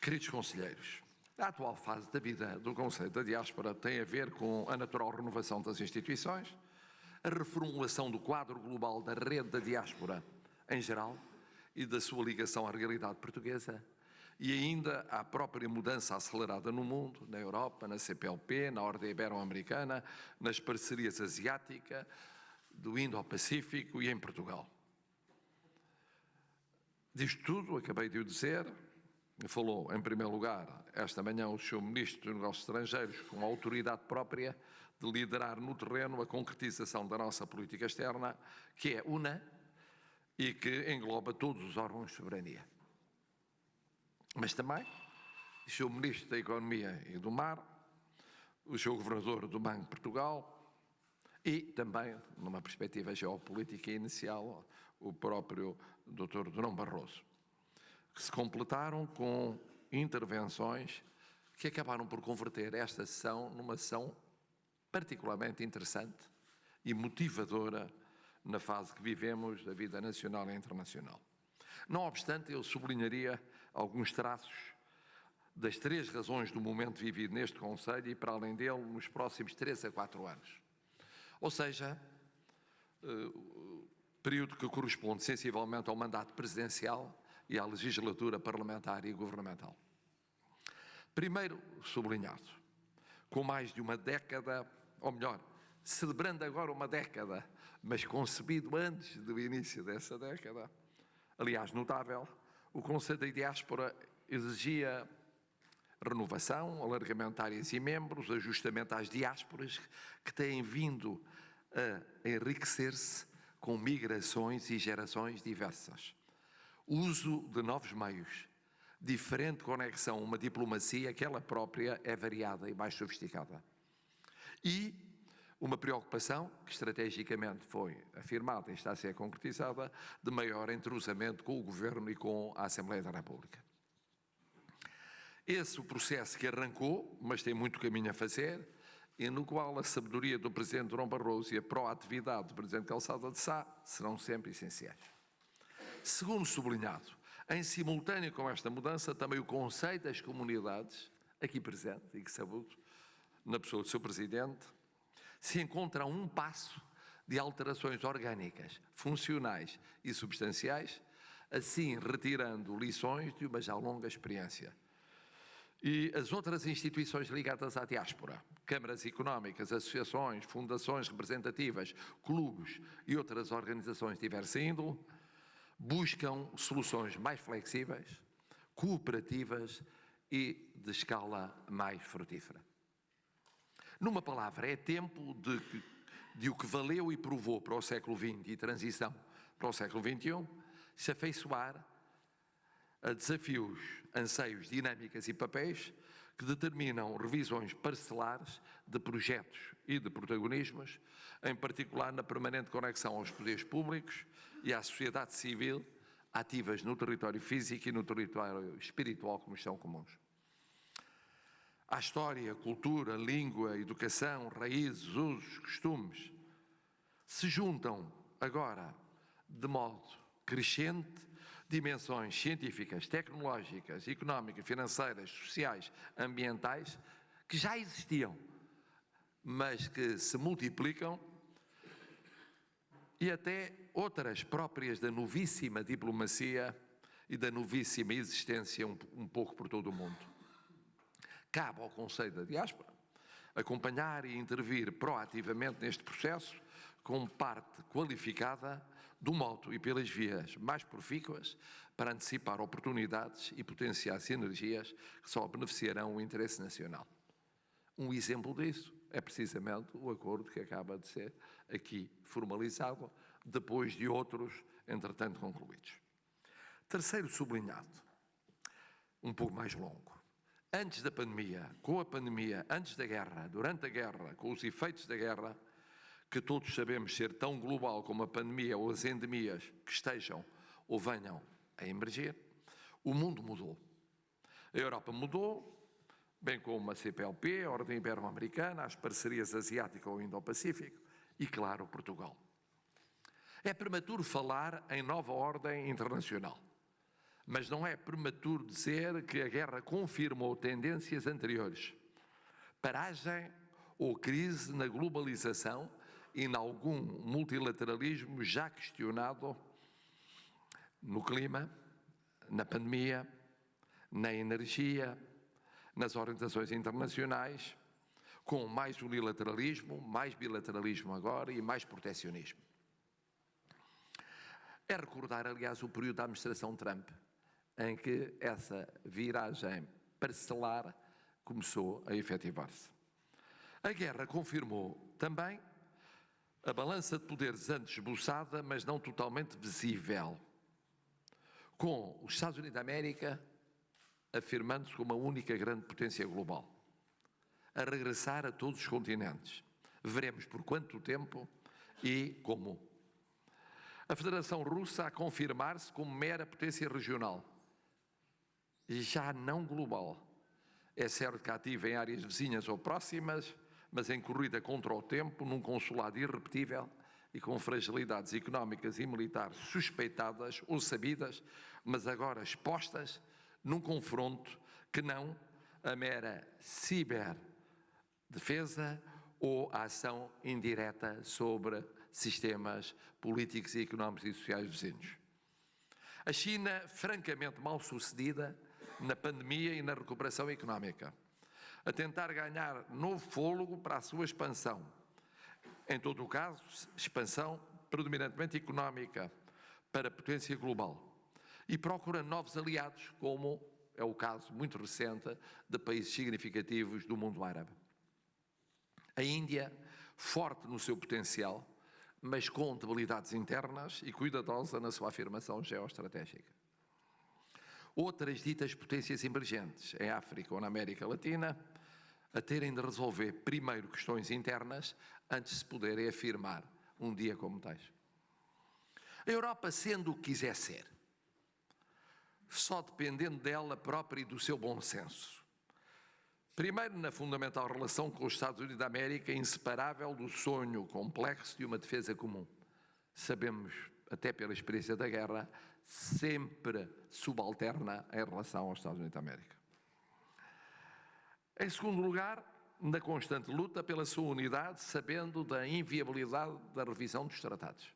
Queridos conselheiros, a atual fase da vida do Conselho da Diáspora tem a ver com a natural renovação das instituições, a reformulação do quadro global da rede da diáspora em geral e da sua ligação à realidade portuguesa, e ainda à própria mudança acelerada no mundo, na Europa, na CPLP, na Ordem Ibero-Americana, nas parcerias asiáticas, do Indo-Pacífico e em Portugal. Disto tudo, acabei de o dizer, falou em primeiro lugar esta manhã o Sr. Ministro dos Negócios Estrangeiros com a autoridade própria de liderar no terreno a concretização da nossa política externa, que é una e que engloba todos os órgãos de soberania. Mas também o Sr. Ministro da Economia e do Mar, o Sr. Governador do Banco de Portugal e também, numa perspectiva geopolítica inicial, o próprio Dr. Durão Barroso, que se completaram com intervenções que acabaram por converter esta sessão numa sessão particularmente interessante e motivadora na fase que vivemos da vida nacional e internacional. Não obstante, eu sublinharia alguns traços das três razões do momento vivido neste Conselho e, para além dele, nos próximos 3 a 4 anos. Ou seja, período que corresponde sensivelmente ao mandato presidencial e à legislatura parlamentar e governamental. Primeiro sublinhado, com mais de uma década, ou melhor, celebrando agora uma década, mas concebido antes do início dessa década, aliás notável, o Conselho da Diáspora exigia renovação, alargamento de áreas e membros, ajustamento às diásporas que têm vindo a enriquecer-se com migrações e gerações diversas. Uso de novos meios, diferente conexão, uma diplomacia que ela própria é variada e mais sofisticada. E uma preocupação, que estrategicamente foi afirmada e está a ser concretizada, de maior entrosamento com o Governo e com a Assembleia da República. Esse é o processo que arrancou, mas tem muito caminho a fazer, e no qual a sabedoria do Presidente Durão Barroso e a proatividade do Presidente Calçada de Sá serão sempre essenciais. Segundo sublinhado, em simultâneo com esta mudança, também o Conselho das Comunidades, aqui presente e que saúdo, na pessoa do seu Presidente, se encontra a um passo de alterações orgânicas, funcionais e substanciais, assim retirando lições de uma já longa experiência. E as outras instituições ligadas à diáspora, câmaras económicas, associações, fundações representativas, clubes e outras organizações de diversa índole, buscam soluções mais flexíveis, cooperativas e de escala mais frutífera. Numa palavra, é tempo de o que valeu e provou para o século XX e transição para o século XXI, se afeiçoar a desafios, anseios, dinâmicas e papéis que determinam revisões parcelares de projetos e de protagonismos, em particular na permanente conexão aos poderes públicos e à sociedade civil, ativas no território físico e no território espiritual como são comuns. À história, cultura, língua, educação, raízes, usos, costumes, se juntam agora de modo crescente dimensões científicas, tecnológicas, económicas, financeiras, sociais, ambientais, que já existiam, mas que se multiplicam, e até outras próprias da novíssima diplomacia e da novíssima existência um pouco por todo o mundo. Cabe ao Conselho da Diáspora acompanhar e intervir proativamente neste processo como parte qualificada do modo e pelas vias mais profícuas para antecipar oportunidades e potenciar sinergias que só beneficiarão o interesse nacional. Um exemplo disso é precisamente o acordo que acaba de ser aqui formalizado, depois de outros, entretanto, concluídos. Terceiro sublinhado, um pouco mais longo. Antes da pandemia, com a pandemia, antes da guerra, durante a guerra, com os efeitos da guerra, que todos sabemos ser tão global como a pandemia ou as endemias que estejam ou venham a emergir, o mundo mudou. A Europa mudou, bem como a CPLP, a Ordem Ibero-Americana, as parcerias asiáticas ou Indo-Pacífico e, claro, Portugal. É prematuro falar em nova ordem internacional, Mas não é prematuro dizer que a guerra confirmou tendências anteriores. Paragem ou crise na globalização e em algum multilateralismo já questionado no clima, na pandemia, na energia, nas organizações internacionais, com mais unilateralismo, mais bilateralismo agora e mais protecionismo. É recordar, aliás, o período da administração Trump, em que essa viragem parcelar começou a efetivar-se. A guerra confirmou também a balança de poderes antes esboçada, mas não totalmente visível, com os Estados Unidos da América afirmando-se como a única grande potência global, a regressar a todos os continentes. Veremos por quanto tempo e como. A Federação Russa a confirmar-se como mera potência regional, já não global. É certo que ativa em áreas vizinhas ou próximas, mas em corrida contra o tempo, num consulado irrepetível e com fragilidades económicas e militares suspeitadas ou sabidas, mas agora expostas num confronto que não a mera ciberdefesa ou a ação indireta sobre sistemas políticos e económicos e sociais vizinhos. A China, francamente mal sucedida na pandemia e na recuperação económica, a tentar ganhar novo fôlego para a sua expansão. Em todo o caso, expansão predominantemente económica para a potência global. E procura novos aliados, como é o caso muito recente de países significativos do mundo árabe. A Índia, forte no seu potencial, mas com debilidades internas e cuidadosa na sua afirmação geoestratégica. Outras ditas potências emergentes, em África ou na América Latina, a terem de resolver primeiro questões internas antes de se poderem afirmar um dia como tais. A Europa, sendo o que quiser ser, só dependendo dela própria e do seu bom senso. Primeiro, na fundamental relação com os Estados Unidos da América, inseparável do sonho complexo de uma defesa comum. Sabemos, até pela experiência da guerra, sempre subalterna em relação aos Estados Unidos da América. Em segundo lugar, na constante luta pela sua unidade, sabendo da inviabilidade da revisão dos tratados.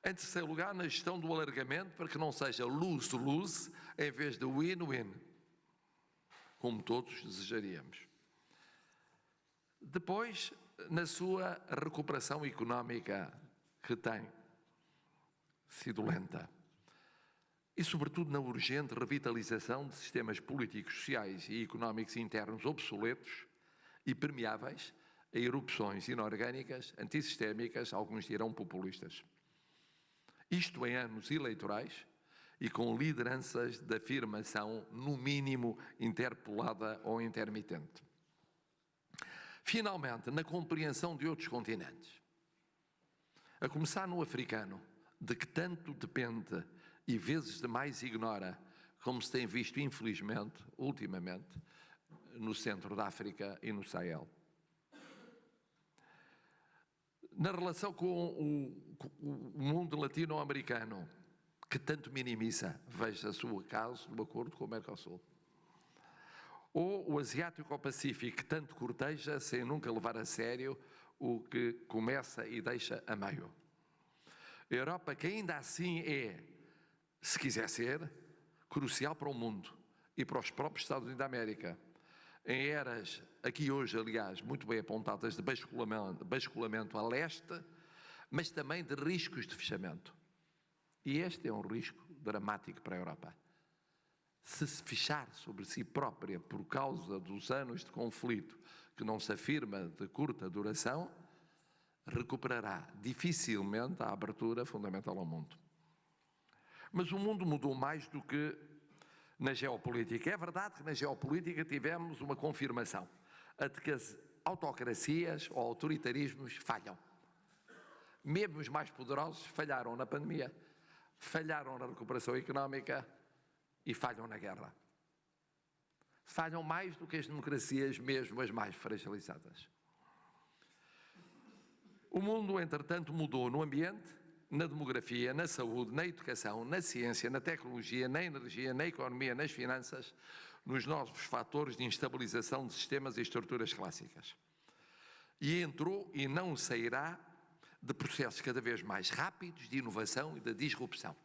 Em terceiro lugar, na gestão do alargamento, para que não seja lose-lose, em vez de win-win, como todos desejaríamos. Depois, na sua recuperação económica, que tem sido lenta. E, sobretudo, na urgente revitalização de sistemas políticos, sociais e económicos internos obsoletos e permeáveis a erupções inorgânicas, antissistémicas, alguns dirão populistas. Isto em anos eleitorais e com lideranças de afirmação, no mínimo, interpolada ou intermitente. Finalmente, na compreensão de outros continentes, a começar no africano, de que tanto depende e vezes demais ignora, como se tem visto, infelizmente, ultimamente, no centro da África e no Sahel. Na relação com o mundo latino-americano, que tanto minimiza, veja-se o caso do acordo com o Mercosul. Ou o asiático ao Pacífico, que tanto corteja sem nunca levar a sério o que começa e deixa a meio. A Europa, que ainda assim é, se quiser ser, crucial para o mundo e para os próprios Estados Unidos da América, em eras, aqui hoje, aliás, muito bem apontadas de basculamento a leste, mas também de riscos de fechamento. E este é um risco dramático para a Europa. Se fechar sobre si própria por causa dos anos de conflito que não se afirma de curta duração, recuperará dificilmente a abertura fundamental ao mundo. Mas o mundo mudou mais do que na geopolítica. É verdade que na geopolítica tivemos uma confirmação, a de que as autocracias ou autoritarismos falham. Mesmo os mais poderosos falharam na pandemia, falharam na recuperação económica e falham na guerra. Falham mais do que as democracias, mesmo as mais fragilizadas. O mundo, entretanto, mudou no ambiente na demografia, na saúde, na educação, na ciência, na tecnologia, na energia, na economia, nas finanças, nos novos fatores de instabilização de sistemas e estruturas clássicas. E entrou e não sairá de processos cada vez mais rápidos de inovação e de disrupção.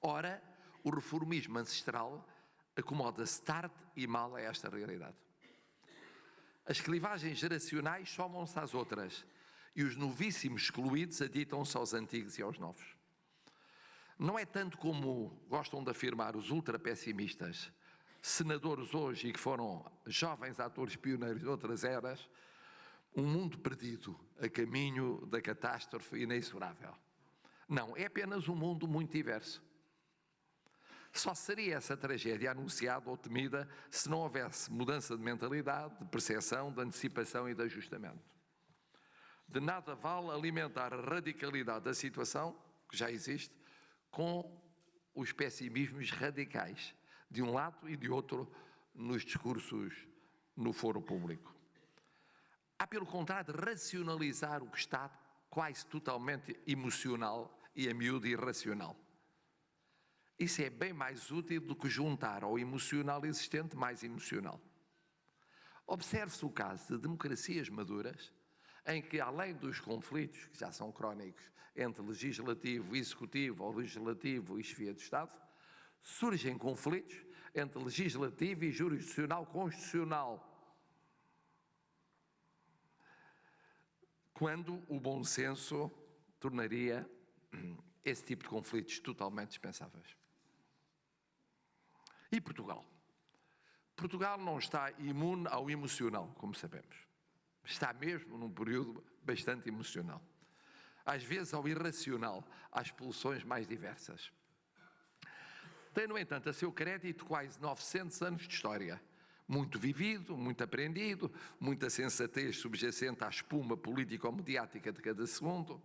Ora, o reformismo ancestral acomoda-se tarde e mal a esta realidade. As clivagens geracionais somam-se às outras e os novíssimos excluídos aditam-se aos antigos e aos novos. Não é tanto como gostam de afirmar os ultrapessimistas, senadores hoje e que foram jovens atores pioneiros de outras eras, um mundo perdido a caminho da catástrofe inexorável. Não, é apenas um mundo muito diverso. Só seria essa tragédia anunciada ou temida se não houvesse mudança de mentalidade, de percepção, de antecipação e de ajustamento. De nada vale alimentar a radicalidade da situação, que já existe, com os pessimismos radicais, de um lado e de outro, nos discursos no foro público. Há, pelo contrário, de racionalizar o que está quase totalmente emocional e a miúdo irracional. Isso é bem mais útil do que juntar ao emocional existente mais emocional. Observe-se o caso de democracias maduras, em que, além dos conflitos, que já são crónicos, entre legislativo e executivo ou legislativo e chefia de Estado, surgem conflitos entre legislativo e jurisdicional constitucional, quando o bom senso tornaria esse tipo de conflitos totalmente dispensáveis. E Portugal? Portugal não está imune ao emocional, como sabemos. Está mesmo num período bastante emocional. Às vezes ao irracional, às pulsões mais diversas. Tem, no entanto, a seu crédito quase 900 anos de história. Muito vivido, muito aprendido, muita sensatez subjacente à espuma político-mediática de cada segundo,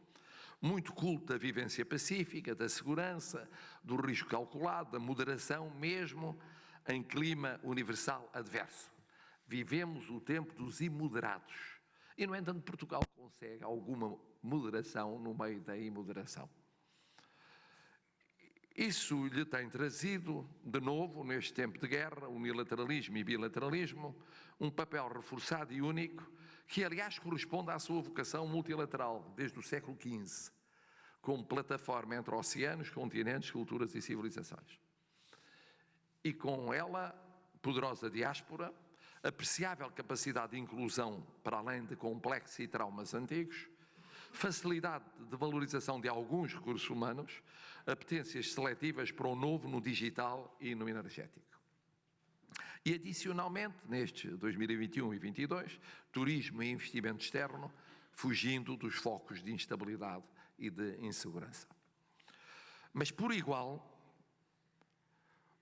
muito culto da vivência pacífica, da segurança, do risco calculado, da moderação mesmo em clima universal adverso. Vivemos o tempo dos imoderados. E, no entanto, Portugal consegue alguma moderação no meio da imoderação. Isso lhe tem trazido, de novo, neste tempo de guerra, unilateralismo e bilateralismo, um papel reforçado e único, que, aliás, corresponde à sua vocação multilateral, desde o século XV, como plataforma entre oceanos, continentes, culturas e civilizações. E com ela, poderosa diáspora, apreciável capacidade de inclusão para além de complexos e traumas antigos, facilidade de valorização de alguns recursos humanos, apetências seletivas para o novo no digital e no energético. E, adicionalmente, nestes 2021 e 2022, turismo e investimento externo, fugindo dos focos de instabilidade e de insegurança. Mas, por igual,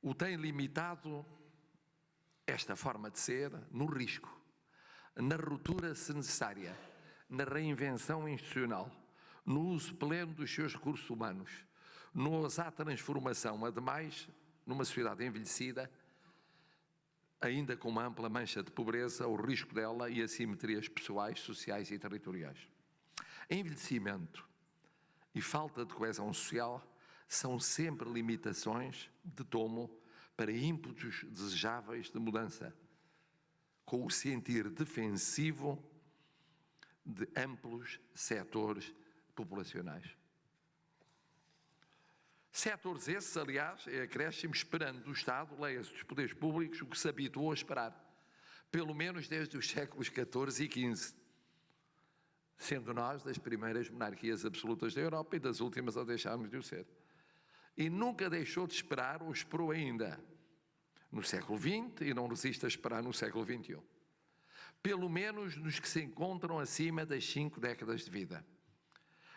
o tem limitado esta forma de ser no risco, na ruptura se necessária, na reinvenção institucional, no uso pleno dos seus recursos humanos, no ousar transformação, ademais, numa sociedade envelhecida, ainda com uma ampla mancha de pobreza, o risco dela e assimetrias pessoais, sociais e territoriais. Envelhecimento e falta de coesão social são sempre limitações de tomo para ímpetos desejáveis de mudança, com o sentir defensivo de amplos setores populacionais. Setores esses, aliás, é acréscimo esperando do Estado, leia-se dos poderes públicos, o que se habituou a esperar, pelo menos desde os séculos XIV e XV, sendo nós das primeiras monarquias absolutas da Europa e das últimas a deixarmos de o ser. E nunca deixou de esperar, ou esperou ainda, no século XX e não resiste a esperar no século XXI. Pelo menos nos que se encontram acima das 5 décadas de vida.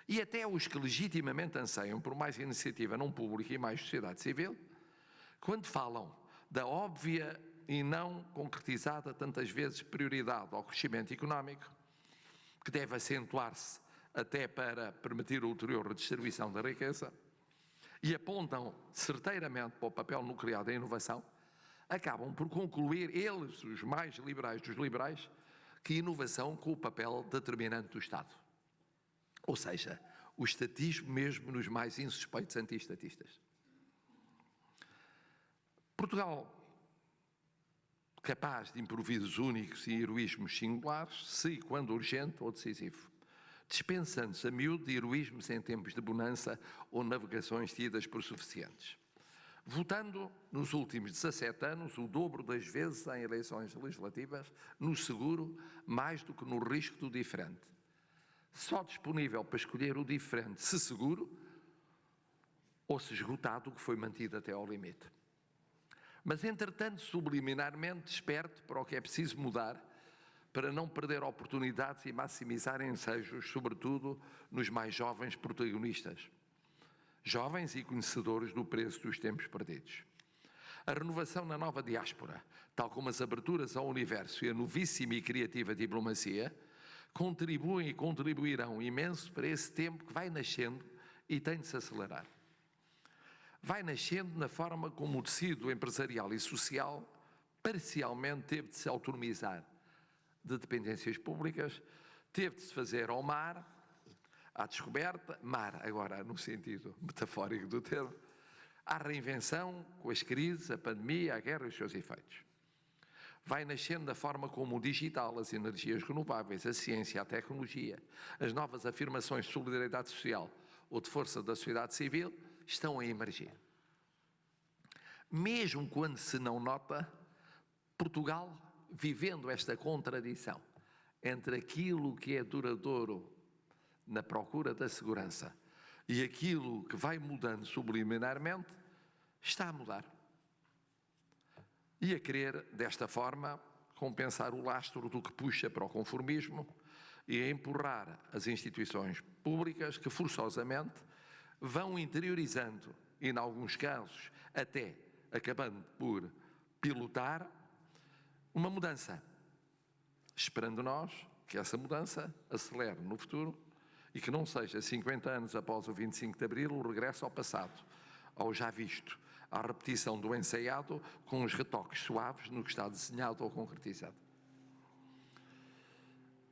E até os que legitimamente anseiam por mais iniciativa não pública e mais sociedade civil, quando falam da óbvia e não concretizada tantas vezes prioridade ao crescimento económico, que deve acentuar-se até para permitir a ulterior redistribuição da riqueza, e apontam certeiramente para o papel nuclear da inovação, acabam por concluir eles, os mais liberais dos liberais, que inovação com o papel determinante do Estado. Ou seja, o estatismo mesmo nos mais insuspeitos anti-estatistas. Portugal, capaz de improvisos únicos e heroísmos singulares, se e quando urgente ou decisivo, dispensando-se a miúdo de heroísmos em tempos de bonança ou navegações tidas por suficientes. Votando, nos últimos 17 anos, o dobro das vezes em eleições legislativas, no seguro, mais do que no risco do diferente. Só disponível para escolher o diferente se seguro ou se esgotado o que foi mantido até ao limite. Mas, entretanto, subliminarmente desperto para o que é preciso mudar para não perder oportunidades e maximizar ensejos, sobretudo nos mais jovens protagonistas. Jovens e conhecedores do preço dos tempos perdidos. A renovação na nova diáspora, tal como as aberturas ao universo e a novíssima e criativa diplomacia, contribuem e contribuirão imenso para esse tempo que vai nascendo e tem de se acelerar. Vai nascendo na forma como o tecido empresarial e social parcialmente teve de se autonomizar de dependências públicas, teve de se fazer ao mar, à descoberta, mar agora no sentido metafórico do termo, à reinvenção com as crises, a pandemia, a guerra e os seus efeitos. Vai nascendo da forma como o digital, as energias renováveis, a ciência, a tecnologia, as novas afirmações de solidariedade social ou de força da sociedade civil estão a emergir. Mesmo quando se não nota, Portugal, vivendo esta contradição entre aquilo que é duradouro na procura da segurança e aquilo que vai mudando subliminarmente, está a mudar. E a querer, desta forma, compensar o lastro do que puxa para o conformismo e a empurrar as instituições públicas que, forçosamente, vão interiorizando e, em alguns casos, até acabando por pilotar uma mudança, esperando nós que essa mudança acelere no futuro e que não seja 50 anos após o 25 de Abril o regresso ao passado, ao já visto, à repetição do ensaiado com os retoques suaves no que está desenhado ou concretizado.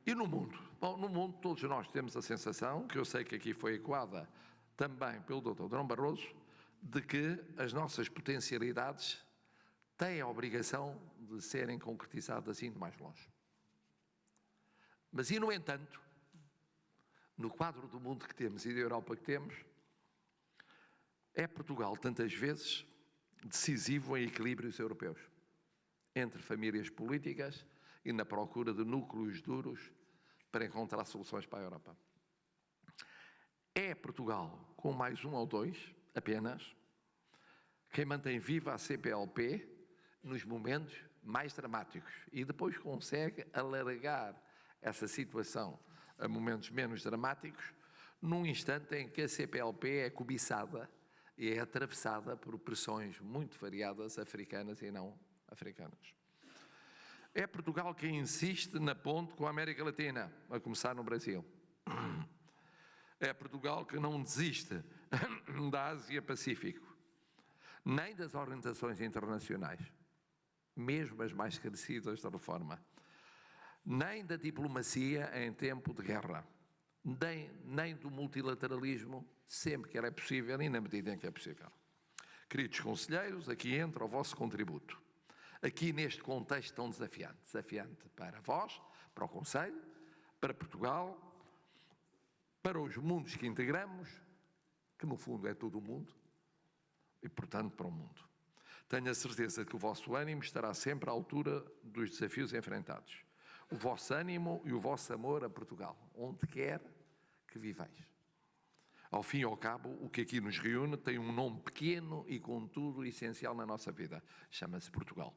E no mundo? Bom, no mundo todos nós temos a sensação, que eu sei que aqui foi ecoada também pelo Dr. Durão Barroso, de que as nossas potencialidades têm a obrigação de serem concretizadas indo mais longe. Mas, e no entanto, no quadro do mundo que temos e da Europa que temos, é Portugal, tantas vezes, decisivo em equilíbrios europeus, entre famílias políticas e na procura de núcleos duros para encontrar soluções para a Europa. É Portugal, com mais um ou dois, apenas, quem mantém viva a CPLP nos momentos mais dramáticos e depois consegue alargar essa situação a momentos menos dramáticos, num instante em que a CPLP é cobiçada e é atravessada por pressões muito variadas, africanas e não africanas. É Portugal quem insiste na ponte com a América Latina, a começar no Brasil. É Portugal que não desiste da Ásia-Pacífico, nem das orientações internacionais, mesmo as mais crescidas da reforma, nem da diplomacia em tempo de guerra, nem do multilateralismo, sempre que era possível e na medida em que é possível. Queridos conselheiros, aqui entra o vosso contributo. Aqui neste contexto tão desafiante para vós, para o Conselho, para Portugal, para os mundos que integramos, que no fundo é todo o mundo, e portanto para o mundo. Tenho a certeza que o vosso ânimo estará sempre à altura dos desafios enfrentados. O vosso ânimo e o vosso amor a Portugal, onde quer que viveis. Ao fim e ao cabo, o que aqui nos reúne tem um nome pequeno e, contudo, essencial na nossa vida. Chama-se Portugal.